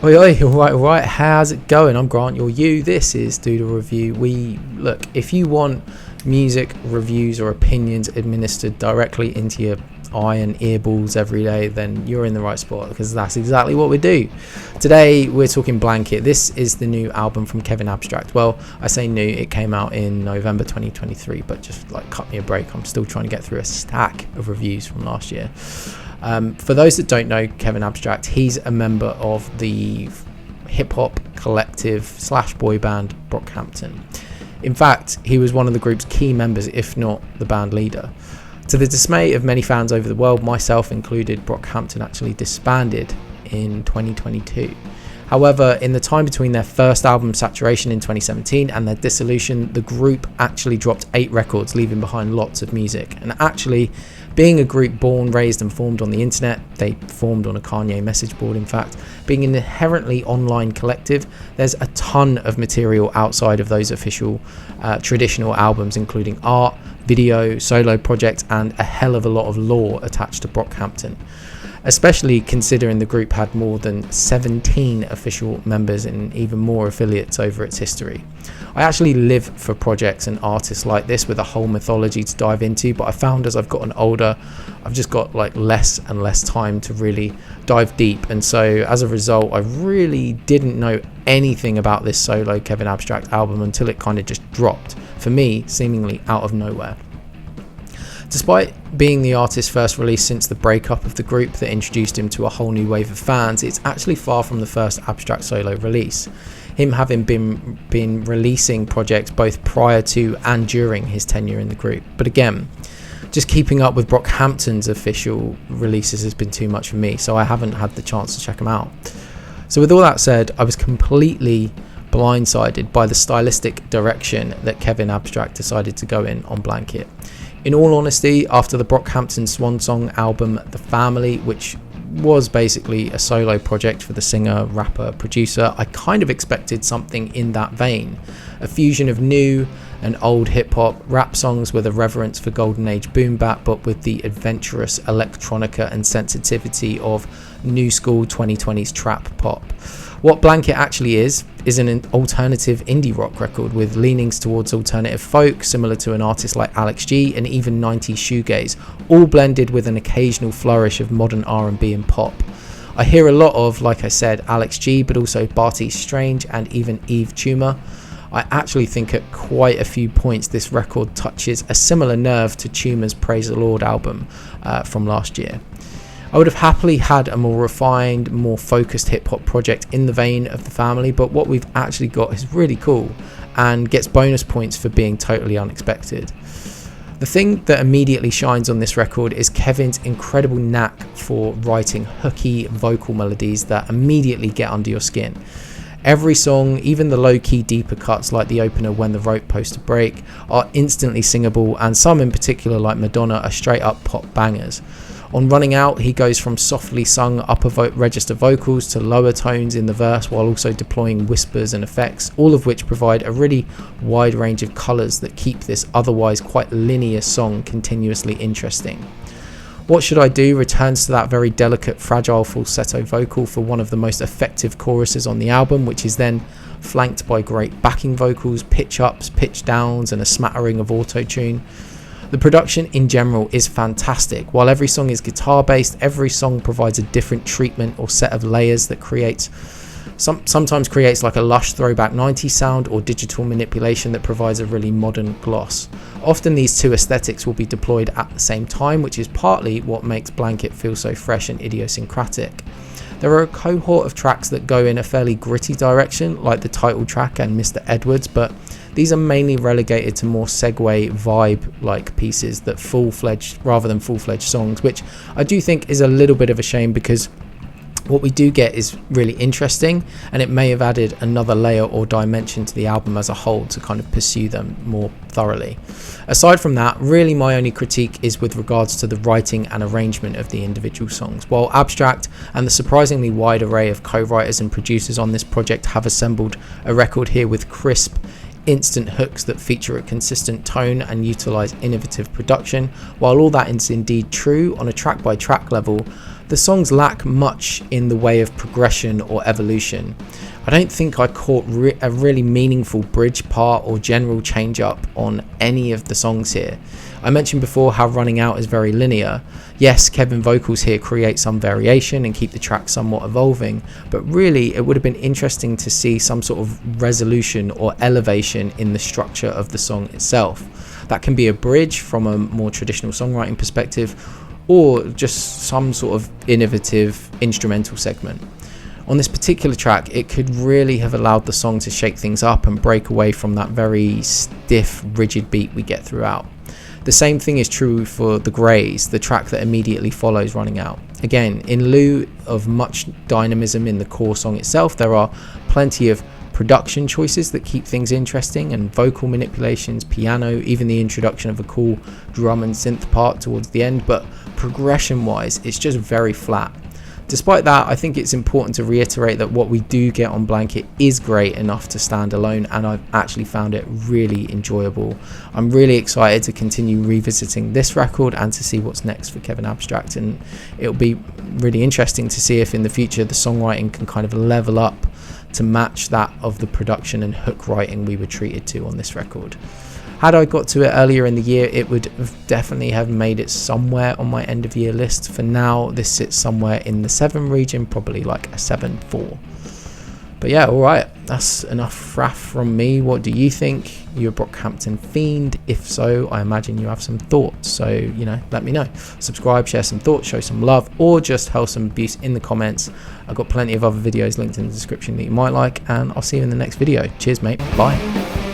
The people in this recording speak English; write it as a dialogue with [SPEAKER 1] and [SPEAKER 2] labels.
[SPEAKER 1] Oi, oi, all right, how's it going? I'm Grant, you're you. This is Doodle Review. Look, if you want music reviews or opinions administered directly into your eye and earballs every day, then you're in the right spot, because that's exactly what we do. Today, we're talking Blanket. This is the new album from Kevin Abstract. Well, I say new, it came out in November 2023, but just like cut me a break. I'm still trying to get through a stack of reviews from last year. For those that don't know Kevin Abstract, he's a member of the hip-hop collective / boy band BROCKHAMPTON. In fact, he was one of the group's key members, if not the band leader. To the dismay of many fans over the world, myself included, BROCKHAMPTON actually disbanded in 2022. However, in the time between their first album Saturation in 2017 and their dissolution, the group actually dropped 8 records, leaving behind lots of music. And actually, being a group born, raised and formed on the internet, they formed on a Kanye message board in fact, being an inherently online collective, there's a ton of material outside of those official traditional albums, including art, video, solo projects and a hell of a lot of lore attached to BROCKHAMPTON. Especially considering the group had more than 17 official members and even more affiliates over its history. I actually live for projects and artists like this with a whole mythology to dive into, but I found as I've gotten older, I've just got like less and less time to really dive deep, and so as a result, I really didn't know anything about this solo Kevin Abstract album until it kind of just dropped, for me, seemingly out of nowhere. Despite being the artist's first release since the breakup of the group that introduced him to a whole new wave of fans, it's actually far from the first Abstract solo release, him having been releasing projects both prior to and during his tenure in the group. But again, just keeping up with BROCKHAMPTON's official releases has been too much for me, so I haven't had the chance to check them out. So with all that said, I was completely blindsided by the stylistic direction that Kevin Abstract decided to go in on Blanket. In all honesty, after the BROCKHAMPTON swan song album The Family, which was basically a solo project for the singer, rapper, producer, I kind of expected something in that vein. A fusion of new and old hip-hop, rap songs with a reverence for golden age boom bap, but with the adventurous electronica and sensitivity of new school 2020s trap pop. What Blanket actually is an alternative indie rock record with leanings towards alternative folk, similar to an artist like Alex G, and even 90s shoegaze, all blended with an occasional flourish of modern R&B and pop. I hear a lot of, like I said, Alex G, but also Barty Strange and even Eve Tumor. I actually think at quite a few points this record touches a similar nerve to Tumor's Praise the Lord album from last year. I would have happily had a more refined, more focused hip-hop project in the vein of The Family, but what we've actually got is really cool and gets bonus points for being totally unexpected. The thing that immediately shines on this record is Kevin's incredible knack for writing hooky vocal melodies that immediately get under your skin. Every song, even the low-key deeper cuts like the opener When the Rope Poster Break, are instantly singable, and some in particular like Madonna are straight up pop bangers. On Running Out, he goes from softly sung upper register vocals to lower tones in the verse, while also deploying whispers and effects, all of which provide a really wide range of colours that keep this otherwise quite linear song continuously interesting. What Should I Do returns to that very delicate, fragile falsetto vocal for one of the most effective choruses on the album, which is then flanked by great backing vocals, pitch ups, pitch downs and a smattering of auto-tune. The production in general is fantastic. While every song is guitar based, every song provides a different treatment or set of layers that sometimes creates like a lush throwback 90s sound, or digital manipulation that provides a really modern gloss. Often these two aesthetics will be deployed at the same time, which is partly what makes Blanket feel so fresh and idiosyncratic. There are a cohort of tracks that go in a fairly gritty direction, like the title track and Mr. Edwards, but these are mainly relegated to more segue vibe-like pieces that rather than full-fledged songs, which I do think is a little bit of a shame, because what we do get is really interesting, and it may have added another layer or dimension to the album as a whole to kind of pursue them more thoroughly. Aside from that, really my only critique is with regards to the writing and arrangement of the individual songs. While Abstract and the surprisingly wide array of co-writers and producers on this project have assembled a record here with crisp, instant hooks that feature a consistent tone and utilize innovative production, while all that is indeed true on a track by track level, The songs lack much in the way of progression or evolution. I don't think I caught a really meaningful bridge part or general change up on any of the songs here. I mentioned before how Running Out is very linear. Yes, Kevin vocals here create some variation and keep the track somewhat evolving, but really it would have been interesting to see some sort of resolution or elevation in the structure of the song itself. That can be a bridge from a more traditional songwriting perspective, or just some sort of innovative instrumental segment. On this particular track, it could really have allowed the song to shake things up and break away from that very stiff, rigid beat we get throughout. The same thing is true for The Greys, the track that immediately follows Running Out. Again, in lieu of much dynamism in the core song itself, there are plenty of production choices that keep things interesting, and vocal manipulations, piano, even the introduction of a cool drum and synth part towards the end, but progression wise it's just very flat. Despite that, I think it's important to reiterate that what we do get on Blanket is great enough to stand alone, and I've actually found it really enjoyable. I'm really excited to continue revisiting this record and to see what's next for Kevin Abstract, and it'll be really interesting to see if in the future the songwriting can kind of level up to match that of the production and hook writing we were treated to on this record. Had I got to it earlier in the year, it would definitely have made it somewhere on my end of year list. For now, this sits somewhere in the 7 region, probably like a 7-4. But yeah, alright, that's enough faff from me. What do you think? You're a Brockhampton fiend? If so, I imagine you have some thoughts. So, let me know. Subscribe, share some thoughts, show some love, or just hurl some abuse in the comments. I've got plenty of other videos linked in the description that you might like, and I'll see you in the next video. Cheers, mate. Bye.